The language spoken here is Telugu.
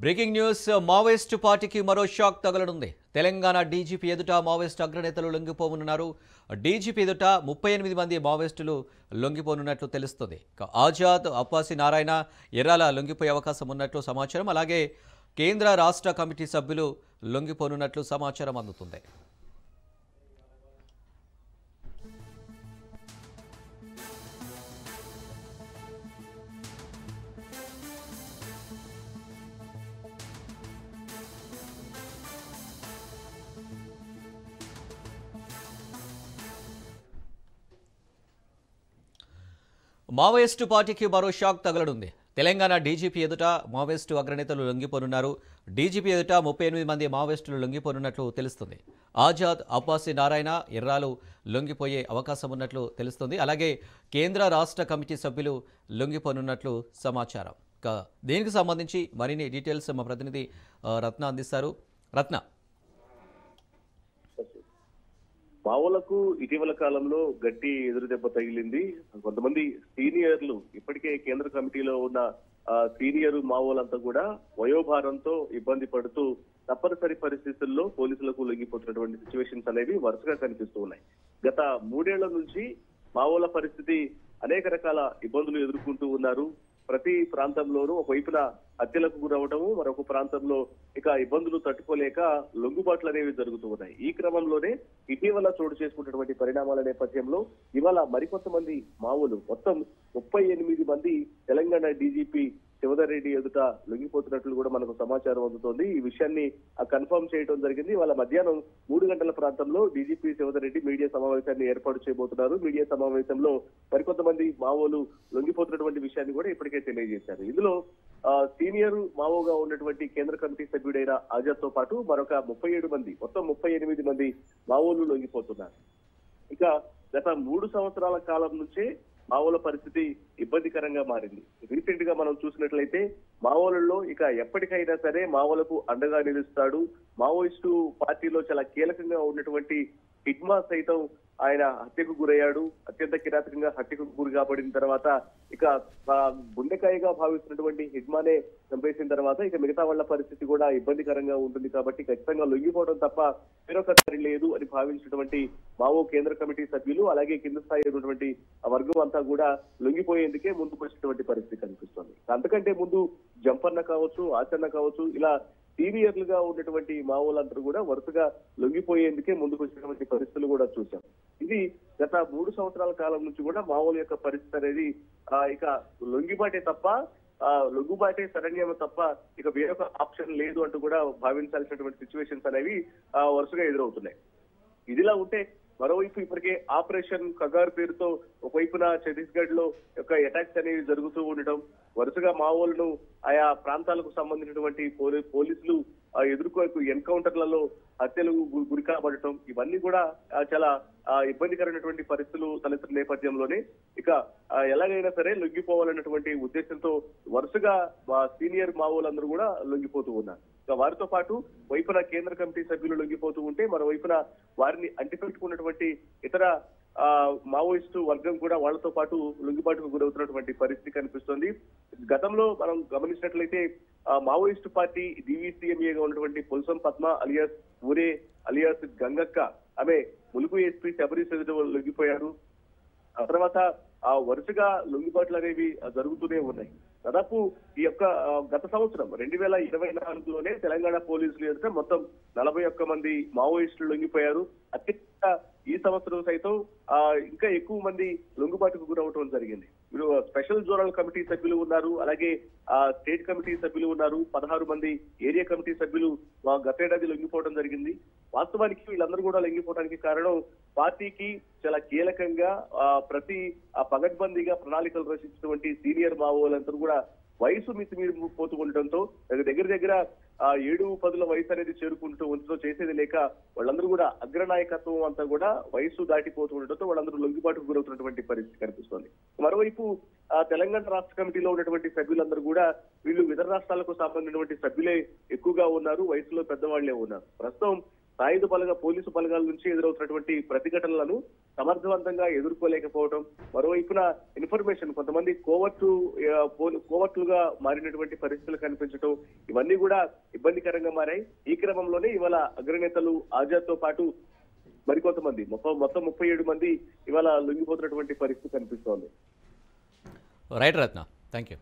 బ్రేకింగ్ న్యూస్ మావోయిస్ట్ పార్టీకి మరో షాక్ తగలనుంది. తెలంగాణ డీజీపీ ఎదుట మావోయిస్ట్ అగ్రనేతలు లొంగిపోనున్నారు. డీజీపీ ఎదుట 38 మంది మావోయిస్టులు లొంగిపోనున్నట్లు తెలుస్తుంది. ఆజాద్, అప్పాసి నారాయణ, ఎర్రాల లొంగిపోయే అవకాశం ఉన్నట్లు సమాచారం. అలాగే కేంద్ర రాష్ట్ర కమిటీ సభ్యులు లొంగిపోనున్నట్లు సమాచారం అందుతుంది. మావోయిస్టు పార్టీకి మరో షాక్ తగలనుంది. తెలంగాణ డీజీపీ ఎదుట మావోయిస్టు అగ్రనేతలు లొంగిపోనున్నారు. డీజీపీ ఎదుట 38 మంది మావోయిస్టులు లొంగిపోనున్నట్లు తెలుస్తుంది. ఆజాద్, అప్పాసి నారాయణ, ఎర్రాలు లొంగిపోయే అవకాశం ఉన్నట్లు తెలుస్తుంది. అలాగే కేంద్ర రాష్ట్ర కమిటీ సభ్యులు లొంగిపోనున్నట్లు సమాచారం. దీనికి సంబంధించి మరిన్ని డీటెయిల్స్ మా ప్రతినిధి రత్న అందిస్తారు. రత్న, మావోలకు ఇటీవల కాలంలో గట్టి ఎదురు దెబ్బ తగిలింది. కొంతమంది సీనియర్లు ఇప్పటికే కేంద్ర కమిటీలో ఉన్న సీనియర్ మావోలంతా కూడా వయోభారంతో ఇబ్బంది పడుతూ తప్పనిసరి పరిస్థితుల్లో పోలీసులకు లొంగిపోతున్నటువంటి సిచ్యువేషన్స్ అనేవి వరుసగా కనిపిస్తూ ఉన్నాయి. గత 3 ఏళ్ల నుంచి మావోల పరిస్థితి అనేక రకాల ఇబ్బందులు ఎదుర్కొంటూ ఉన్నారు. ప్రతి ప్రాంతంలోనూ ఒకవైపున హత్యలకు గురవటము, మరొక ప్రాంతంలో ఇక ఇబ్బందులు తట్టుకోలేక లొంగుబాట్లు అనేవి జరుగుతూ ఉన్నాయి. ఈ క్రమంలోనే ఇటీవల చోటు చేసుకున్నటువంటి పరిణామాల నేపథ్యంలో ఇవాళ మరికొంతమంది మావోలు మొత్తం 38 మంది తెలంగాణ డీజీపీ శివధర్ రెడ్డి ఎదుట లొంగిపోతున్నట్లు కూడా మనకు సమాచారం అందుతోంది. ఈ విషయాన్ని కన్ఫర్మ్ చేయడం జరిగింది. వాళ్ళ మధ్యాహ్నం 3 గంటల ప్రాంతంలో డీజీపీ శివధర్ రెడ్డి మీడియా సమావేశాన్ని ఏర్పాటు చేయబోతున్నారు. మీడియా సమావేశంలో మరికొంతమంది మావోలు లొంగిపోతున్నటువంటి విషయాన్ని కూడా ఇప్పటికే తెలియజేశారు. ఇందులో సీనియర్ మావోగా ఉన్నటువంటి కేంద్ర కమిటీ సభ్యుడైన ఆజాద్ తో పాటు మరొక 37 మంది, మొత్తం 38 మంది మావోలు లొంగిపోతున్నారు. ఇక గత 3 సంవత్సరాల కాలం నుంచే మావోల పరిస్థితి ఇబ్బందికరంగా మారింది. రీసెంట్ గా మనం చూసినట్లయితే మావోలలో ఇక ఎప్పటికైనా సరే మావోలకు అండగా నిలుస్తాడు, మావోయిస్టు పార్టీలో చాలా కీలకంగా ఉన్నటువంటి హిడ్మా సైతం ఆయన హత్యకు గురయ్యాడు. అత్యంత కిరాతకంగా హత్యకు గురి కాబడిన తర్వాత ఇక గుండెకాయగా భావిస్తున్నటువంటి హిడ్మానే చంపేసిన తర్వాత ఇక మిగతా వాళ్ళ పరిస్థితి కూడా ఇబ్బందికరంగా ఉంటుంది. కాబట్టి ఖచ్చితంగా లొంగిపోవడం తప్ప వేరొక దారి లేదు అని భావించినటువంటి మావో కేంద్ర కమిటీ సభ్యులు, అలాగే కింద స్థాయి ఉన్నటువంటి వర్గం అంతా కూడా లొంగిపోయేందుకే ముందుకు వచ్చినటువంటి పరిస్థితి కనిపిస్తుంది. అంతకంటే ముందు జంపన్న కావచ్చు, ఆచరణ కావచ్చు, ఇలా సీనియర్లుగా ఉన్నటువంటి మావోలందరూ కూడా వరుసగా లొంగిపోయేందుకే ముందుకు వచ్చినటువంటి పరిస్థితులు కూడా చూశాం. ఇది గత 3 సంవత్సరాల కాలం నుంచి కూడా మావోల యొక్క పరిస్థితి అనేది ఇక లొంగిబాటే తప్ప లొంగుబాటే శరణ్యం తప్ప ఇక వేరొక ఆప్షన్ లేదు అంటూ కూడా భావించాల్సినటువంటి సిచ్యువేషన్స్ అనేవి వరుసగా ఎదురవుతున్నాయి. ఇదిలా ఉంటే మరోవైపు ఇప్పటికే ఆపరేషన్ కగార్ పేరుతో ఒకవైపున ఛత్తీస్గఢ్ లో యొక్క అటాక్స్ అనేవి జరుగుతూ ఉండటం, వరుసగా మావోలను ఆయా ప్రాంతాలకు సంబంధించినటువంటి పోలీసులు ఎదుర్కో ఎన్కౌంటర్లలో హత్యలు గురి కాబడటం, ఇవన్నీ కూడా చాలా ఇబ్బందికరమైనటువంటి పరిస్థితులు తలెత్తిన నేపథ్యంలోనే ఇక ఎలాగైనా సరే లొంగిపోవాలన్నటువంటి ఉద్దేశంతో వరుసగా సీనియర్ మావోలందరూ కూడా లొంగిపోతూ ఉన్నారు. వారితో పాటు వైపున కేంద్ర కమిటీ సభ్యులు లొంగిపోతూ ఉంటే మరోవైపున వారిని అంటిపెట్టుకున్నటువంటి ఇతర మావోయిస్టు వర్గం కూడా వాళ్లతో పాటు లొంగిబాటుకు గురవుతున్నటువంటి పరిస్థితి కనిపిస్తోంది. గతంలో మనం గమనించినట్లయితే మావోయిస్టు పార్టీ డివిసిఎంఏగా ఉన్నటువంటి పుల్సం పద్మ అలియాస్ ఊరే అలియాస్ గంగక్క, ఆమె ములుగు ఎస్పీ శబరీష్ ఎదుట లొంగిపోయారు. ఆ తర్వాత వరుసగా లొంగిబాట్లు అనేవి జరుగుతూనే ఉన్నాయి. దాదాపు ఈ యొక్క గత సంవత్సరం 2024లోనే తెలంగాణ పోలీసులు ఎదుట మొత్తం 41 మంది మావోయిస్టులు లొంగిపోయారు. అత్యంత ఈ సంవత్సరం సైతం ఇంకా ఎక్కువ మంది లొంగుబాటుకు గురవటం జరిగింది. వీరు స్పెషల్ జోనల్ కమిటీ సభ్యులు ఉన్నారు, అలాగే స్టేట్ కమిటీ సభ్యులు ఉన్నారు. 16 మంది ఏరియా కమిటీ సభ్యులు గతేడాది లొంగిపోవడం జరిగింది. వాస్తవానికి వీళ్ళందరూ కూడా లొంగిపోవడానికి కారణం పార్టీకి చాలా కీలకంగా ప్రతి పగడ్బందీగా ప్రణాళికలు రచించినటువంటి సీనియర్ మావోలందరూ కూడా వయసు మితిమీరిపోతూ ఉండటంతో దగ్గర 7-10 వయసు అనేది చేరుకుంటూ ఉంచో చేసేది లేక వాళ్ళందరూ కూడా అగ్రనాయకత్వం అంతా కూడా వయసు దాటిపోతూ ఉండటంతో వాళ్ళందరూ లొంగిబాటుకు గురవుతున్నటువంటి పరిస్థితి కనిపిస్తోంది. మరోవైపు తెలంగాణ రాష్ట్ర కమిటీలో ఉన్నటువంటి సభ్యులందరూ కూడా వీళ్ళు ఇతర రాష్ట్రాలకు సంబంధించినటువంటి సభ్యులే ఎక్కువగా ఉన్నారు, వయసులో పెద్దవాళ్లే ఉన్నారు. ప్రస్తుతం సాయుధ పోలీసు బలగాల నుంచి ఎదురవుతున్నటువంటి ప్రతిఘటనలను సమర్థవంతంగా ఎదుర్కోలేకపోవడం, మరోవైపున ఇన్ఫర్మేషన్ కొంతమంది కోవర్టులుగా మారినటువంటి పరిస్థితులు కనిపించడం, ఇవన్నీ కూడా ఇబ్బందికరంగా మారాయి. ఈ క్రమంలోనే ఇవాళ అగ్రనేతలు ఆజాద్ తో పాటు మరికొంతమంది మొత్తం 37 మంది ఇవాళ లొంగిపోతున్నటువంటి పరిస్థితి కనిపిస్తోంది. Right Ratna, thank you.